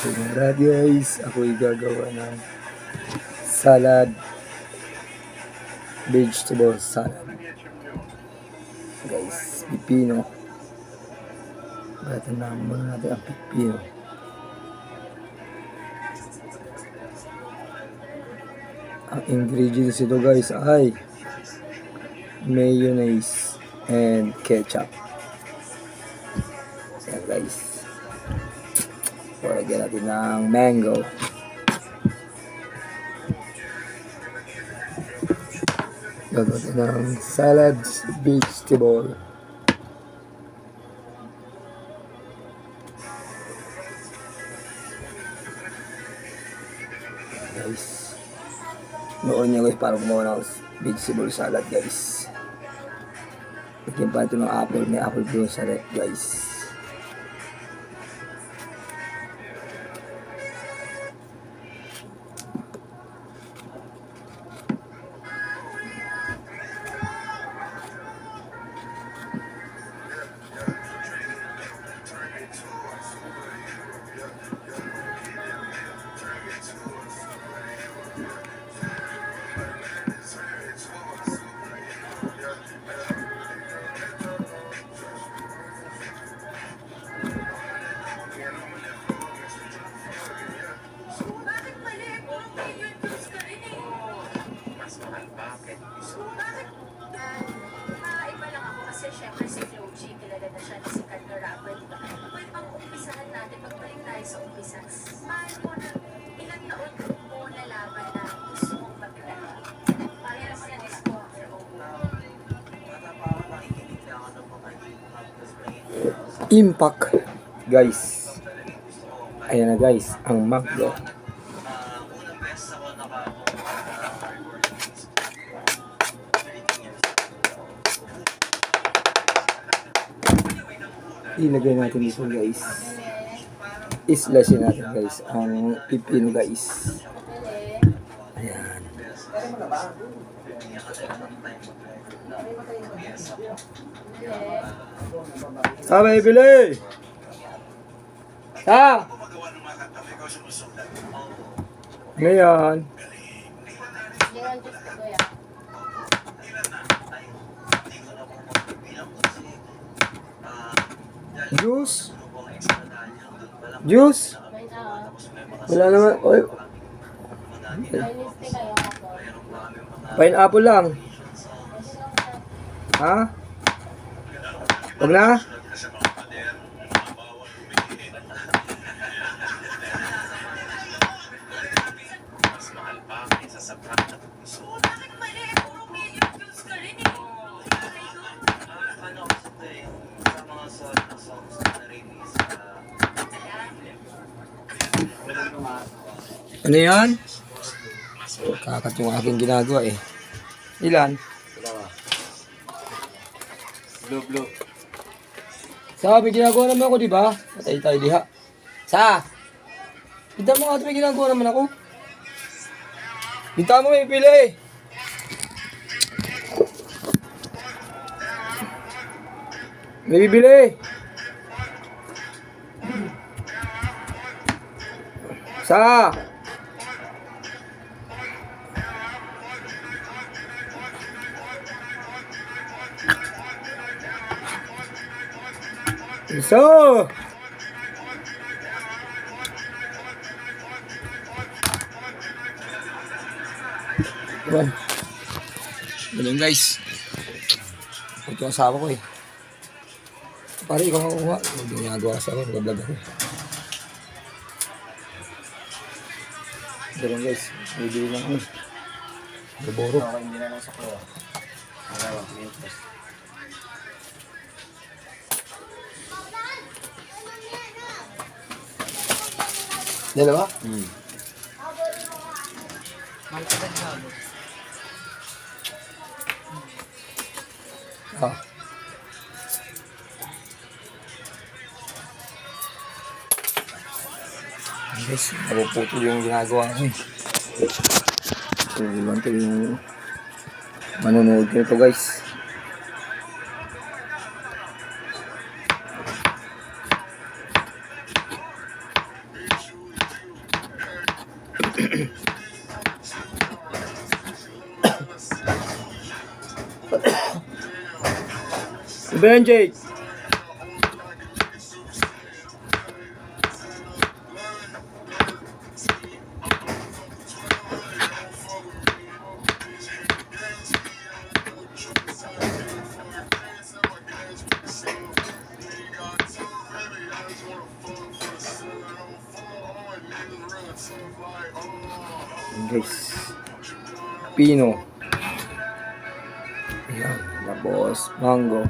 So lahat guys, ako'y gagawa ng salad, vegetable salad. Guys, pipino. Gatan na muna natin ang pipino. Ang ingredients ito guys ay mayonnaise and ketchup. Ayan guys. Lagyan natin ng mango. Gagawin ng salad vegetable. Guys, noon niya guys para gumawa ng vegetable salad guys. Lagyan pa ito ng apple. May apple doon sa rep guys. Iba lang ako kasi syempre si Floji, kilala na siya na si Carlo Rapper, diba? Pwede bang umpisahan natin, magbalik tayo sa umpisa. Mahal mo na, ilang taon mo nalaman na gusto mong maglahi? Parehas yan is water over. Impact guys. Ayan na guys, ang McDo. Ilagay natin dito guys. Islasin natin guys ang pipino guys. Ayan. Sabay bili. Ta. Ngayon. Juice? Juice? Wala naman. Oy. Pineapple lang. Ha? Wag na? Ano yan? Kakat yung aking ginagawa eh. Ilan? Blue. Sabi, ginagawa naman ako, di ba? Patay tayo diha. Sa! Kita mo nga, may ginagawa naman ako. Kita mo, may pili. May bibili. Sa! So! Diba? Galing guys. Ito ang asawa ko eh. Pare, ikaw nga kuha. Hindi ginagawa sa ako. Nag-vlog ako. Galing guys. Bibili lang ako. Boboro. Hindi na lang sa kuha. Marawang interest. Dalawa? Ah. Guys, napuputol yung ginagawa ko eh. So, ilan to yung manonood ko ito guys. Benjay. Guys. Pino. Ayan. Tapos, mango.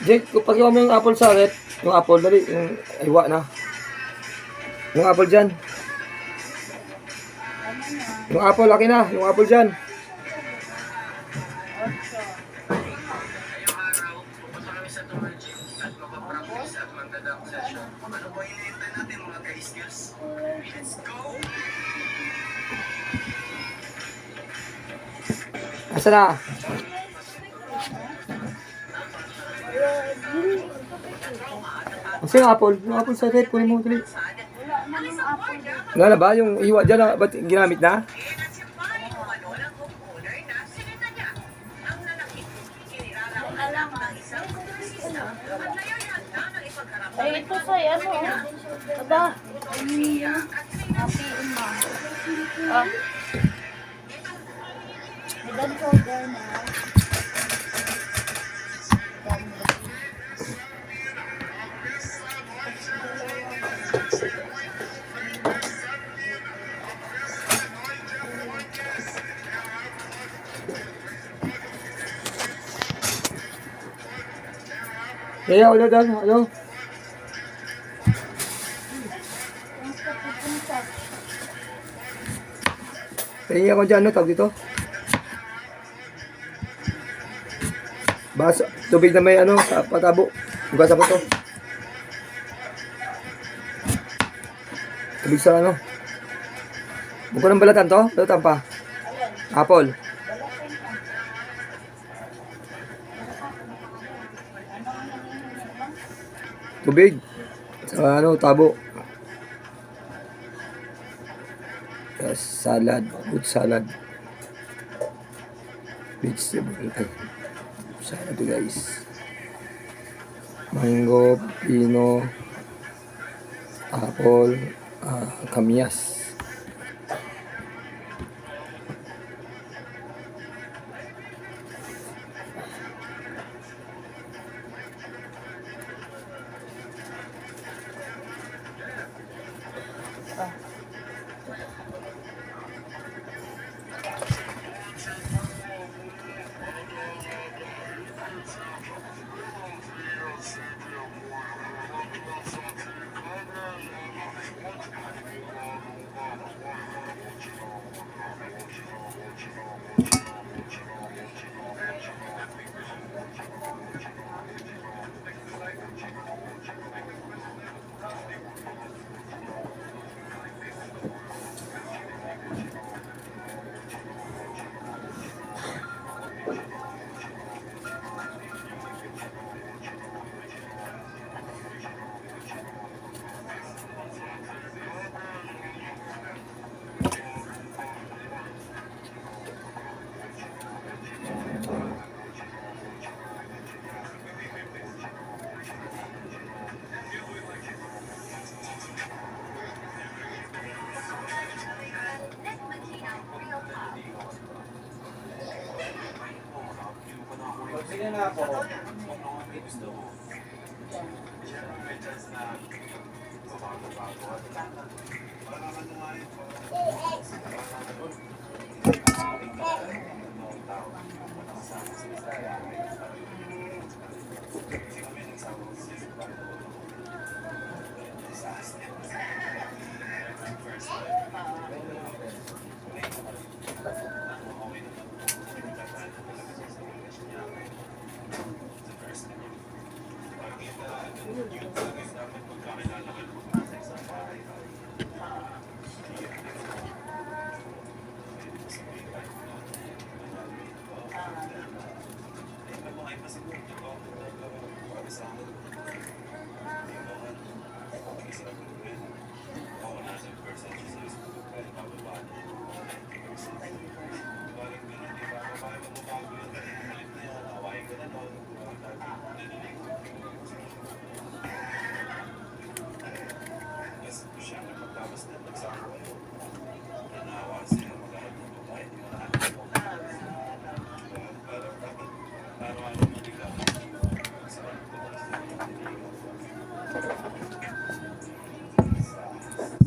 Jake, pag mo yung apple sa red, yung apple, dali, yung aywa na. Yung apple dyan. Yung apple, laki na. Yung apple dyan. Asa na? Kasi yung apple. Yung apple sa red, kunin mo dali. Wala na ba? Yung iwa dyan, ba't ginamit na? Ay, ito sa ano, aba, happy ma. Ah. May powder na. Kaya ulit ano? Kaya ako dyan, ano, tawag dito? Basa, tubig na may ano, sa patabo. Hugasan ko to. Tubig sa ano. Huwag ko ng balatan to. Balatan pa. Apple. Tubig. Sa ano, tabo. Tapos salad. Fruit salad. Vegetable. Ay. Salad guys. Mango, pino, apple, kamyas. Sige na po.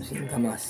Singkamas.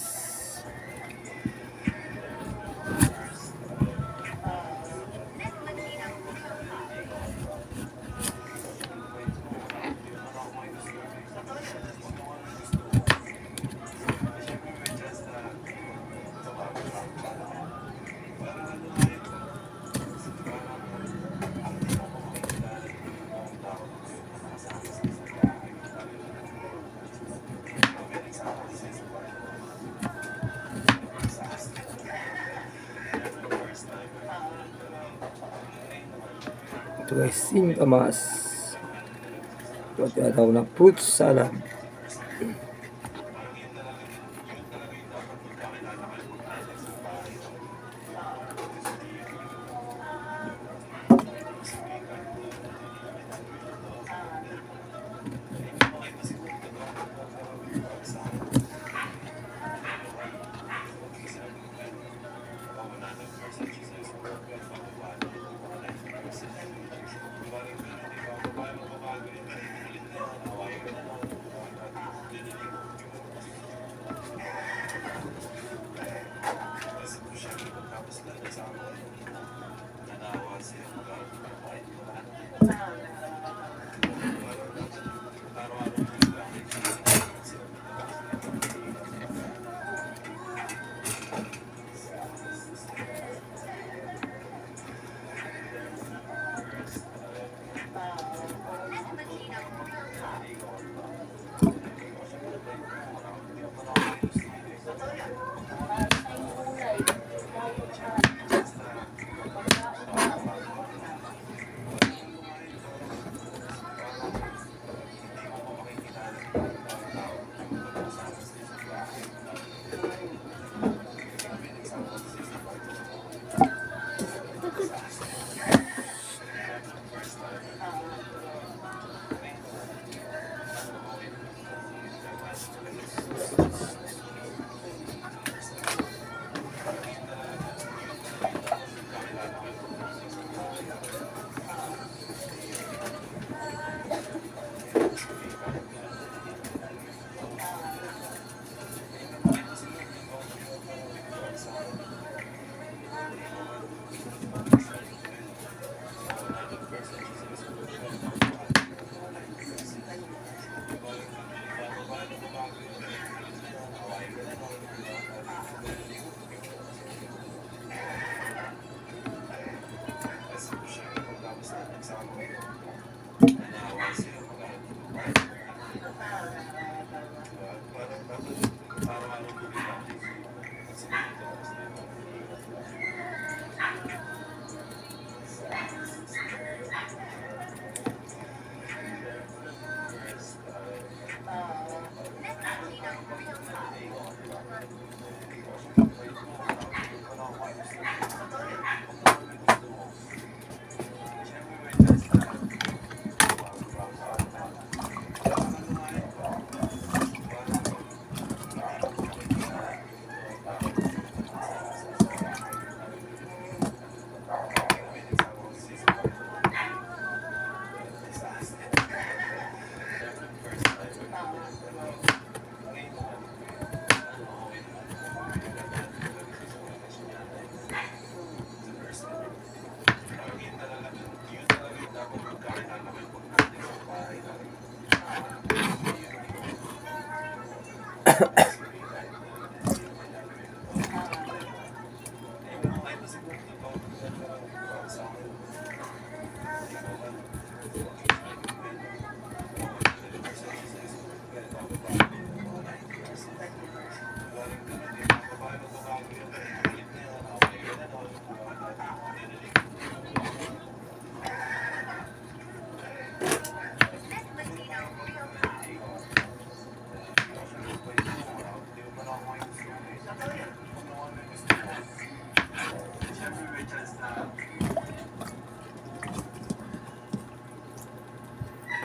Ito guys, singkamas. Ito ang tinatawag na fruit salad.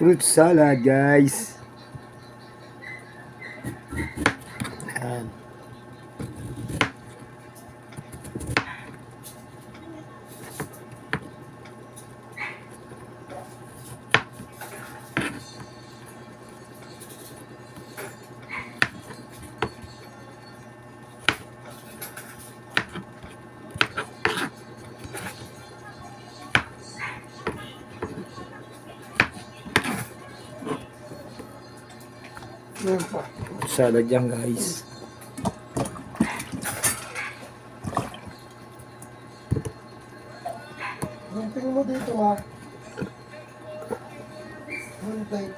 Fruit salad, guys. Yan. Fruit salad yan, guys. Gunting mo dito, ma. Gunting.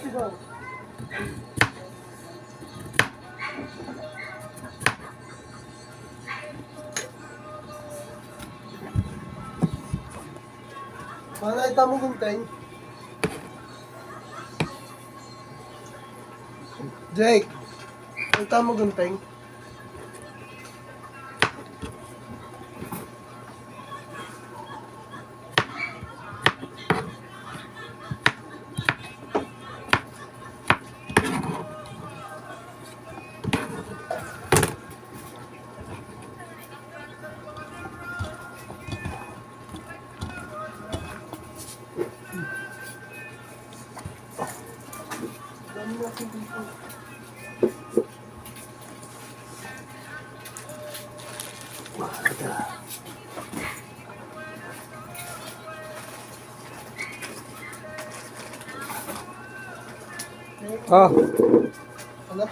Sigaw. Nakita mo gunting? Jake, nakita mo gunting? Ah, Ano?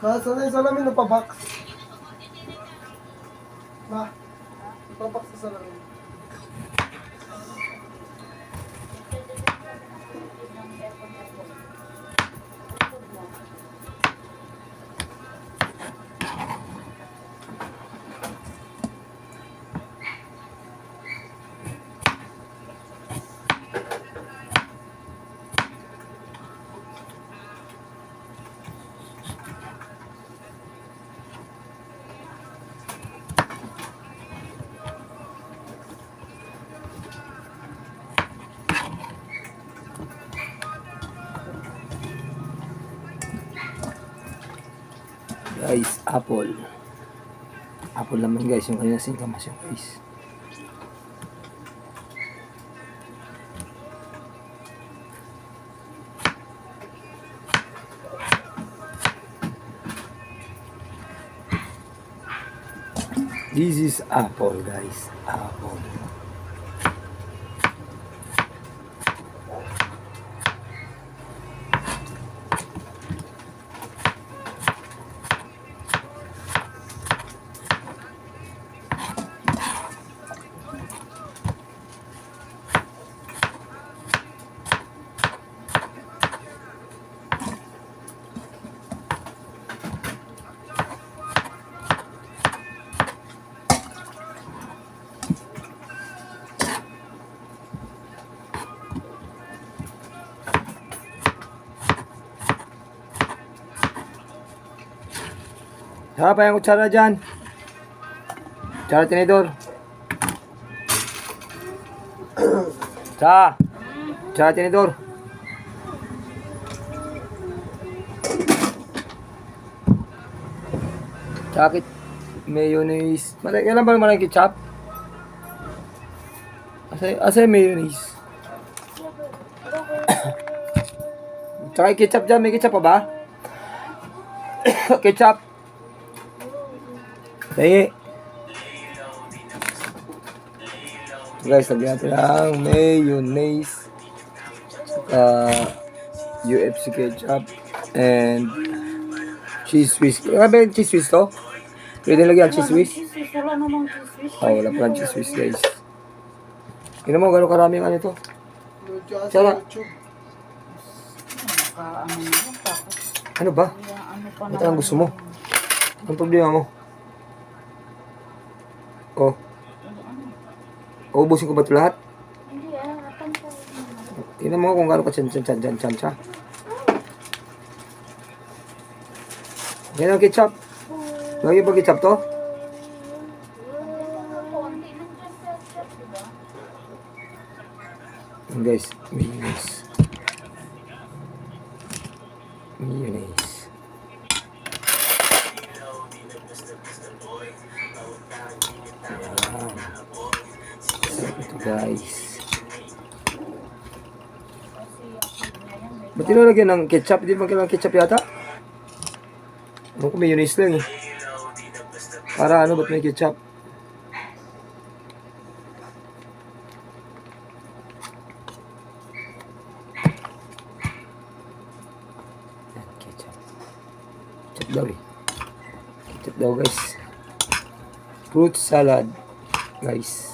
Nasa na yung salamin na pa-box? Ma, pa-box sa salamin. guys, apple. Apple naman guys, yung kanina singkamas yung guys. This is apple guys, apple. Saka pa yung kutsara dyan. Kutsara tinidor. Saka. Kutsara tinidor. Sakit. Mayonnaise. Kailan ba naman ang ketchup? Asa yung mayonnaise? Saka yung ketchup dyan. May ketchup pa ba? Ketchup. Tayo. Guys, lagyan natin ang mayonnaise, UFC ketchup, and cheese whiz. Wala ba yung cheese whiz to? Pwede lagyan cheese whiz? Wala namang cheese whiz. Oh, wala pa cheese whiz guys. Tingnan mo, gano'ng karami ang ano to. Lucha Sarap. sa YouTube. Kaka-ano na yun, tapos Ano ba? yung ano pa Ba't ang gusto mo? Ang problema mo? Oh, uubusin ko ba ito lahat? Hindi atang po. Tingnan mo kung gaano ka chan siya. Yan ang ketchup. Lagi ba ketchup to? Konti lang dyan sa shop, diba? Yan guys, mayonnaise. Mayonnaise. Ayan. Ito guys. Ba't tinalagyan ng ketchup? Hindi ba kailangan ketchup yata? Ano ko mayonnaise lang eh. Para ano, ba't may ketchup? Yan, ketchup. Ketchup daw eh. Ketchup daw guys. Fruit salad. Guys.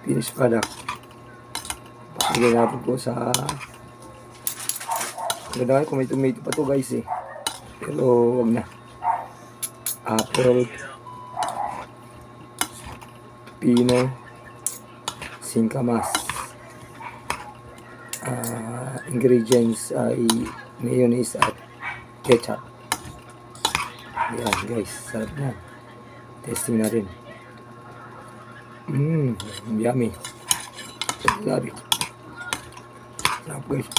Finished product. Pagkagay natin po sa... Ganda kung may tomato pa to guys eh. Pero wag na. Apple. Pino. Singkamas. Ingredients ay mayonnaise at ketchup. Yan guys. Sarap na. Testing natin. Yummy. Sarap. Sarap guys.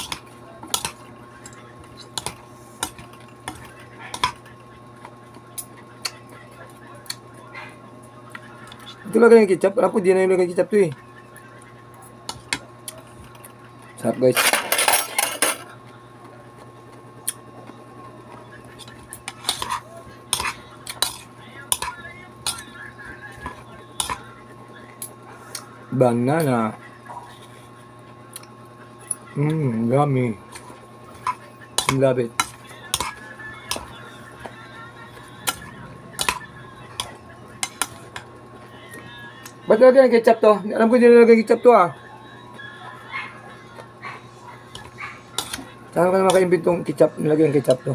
Ito lagay ng ketchup. Alam ko di na yung lagay ng ketchup to eh. Sarap guys. Banana. Yummy. Love it. Ba't nilagay ng ketchup to? Alam ko hindi nilagay ng ketchup to ah. Saan ka naman ka-invent tong ketchup? Nilagay ng ketchup to.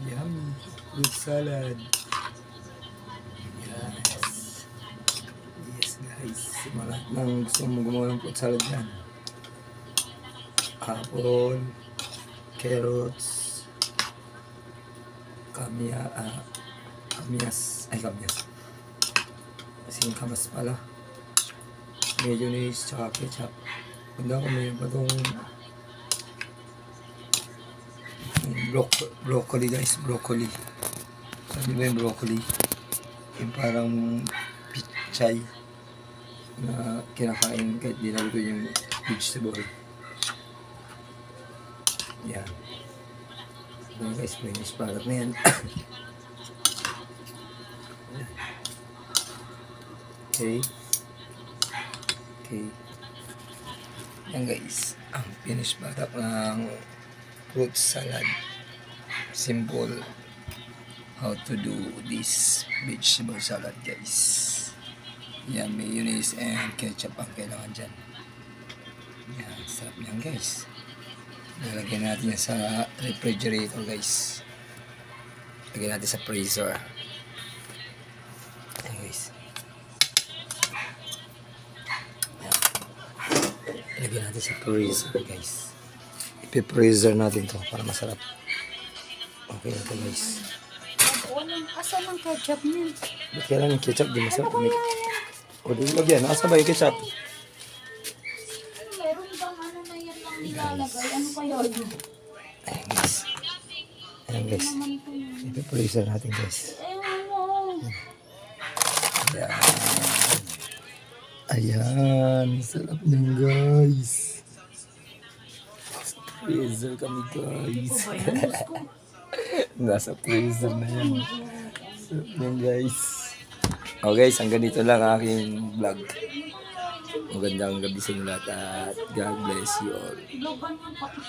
Yummy. Fruit salad. Yes. Yes guys. Malat nang gusto mo gumawa ng fruit salad yan. Apple. Carrots. Kamyas. Singkamas pala. Mayonnaise tsaka ketchup. Ganda ko mayroon pa itong broccoli guys, broccoli. Sabi ba yung broccoli? Yung parang pichay na kinakain kahit di naluto yung vegetable. Yan. Yan guys, finished product na yan. Okay. Yan guys, ang finished product ng fruit salad. Simple how to do this vegetable salad guys. Yan, mayonnaise and ketchup ang kailangan dyan. Yan, sarap yan guys. Nalagyan natin yan sa refrigerator guys. Lagyan natin sa freezer. Yan guys. Yan. Lagyan natin sa freezer guys. Ipi-freezer natin to para masarap. Okay, ito guys. Walang asan ang ketchup niya. Ba't kailan yung ketchup? Di masarap. O, di lagyan. Nasa ba yung ketchup? Meron bang ano na yan lang nilalagay? Ano kaya yun? Ayan guys. Ayan guys. Naman po yun. Ito producer natin guys. Ano? Ayan. Ayan. Sarap niyan guys. Freezer kami guys. Nasa freezer na yan. Sarap niyan guys. Okay guys, hanggang dito lang ang aking vlog. Magandang gabi sa inyo lahat at God bless you all. Loban yung pati